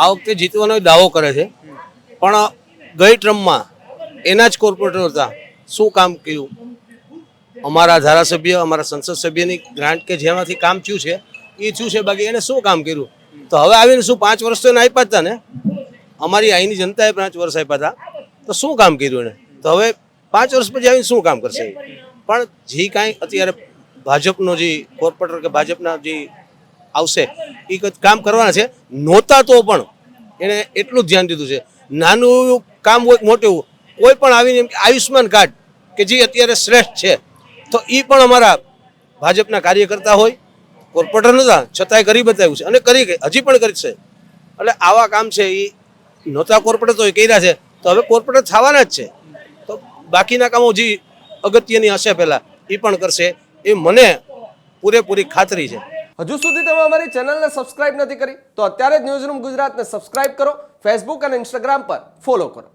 આ વખતે જીતવાનો દાવો કરે છે, પણ ગઈ ટ્રમમાં એના જ કોર્પોરેટર હતા. શું કામ કર્યું? અમારા ધારાસભ્ય, અમારા સંસદ સભ્યની ગ્રાન્ટ કે જેમાંથી કામ થયું છે એ થયું છે, બાકી એને શું કામ કર્યું? તો હવે આવીને શું 5 વર્ષ તો એને આપ્યા હતા ને, અમારી અહીંની જનતાએ 5 વર્ષ આપ્યા હતા, તો શું કામ કર્યું એને? તો હવે 5 વર્ષ પછી આવીને શું કામ કરશે? પણ જે કાંઈ અત્યારે ભાજપનો જે કોર્પોરેટર કે ભાજપના જે આવશે એ કામ કરવાના છે. નહોતા તો પણ એને એટલું જ ધ્યાન દીધું છે, નાનું કામ હોય મોટું કોઈ પણ આવીને આયુષ્યમાન કાર્ડ કે જે અત્યારે શ્રેષ્ઠ છે, તો એ પણ અમારા ભાજપના કાર્યકર્તા હોય, કોર્પોરેટર નહોતા છતાંય કરી બતાવ્યું છે અને હજી પણ કરી છે. એટલે આવા કામ છે એ નહોતા કોર્પોરેટર તો એ કર્યા છે, તો હવે કોર્પોરેટર થવાના જ છે. તો બાકીના કામો જે અગત્યની હશે પહેલાં એ પણ કરશે, એ મને પૂરેપૂરી ખાતરી છે. હજુ સુધી તમે અમારી ચેનલને સબસ્ક્રાઇબ નથી કરી તો અત્યારે જ ન્યૂઝરૂમ ગુજરાતને સબસ્ક્રાઇબ કરો, ફેસબુક અને ઇન્સ્ટાગ્રામ પર ફોલો કરો.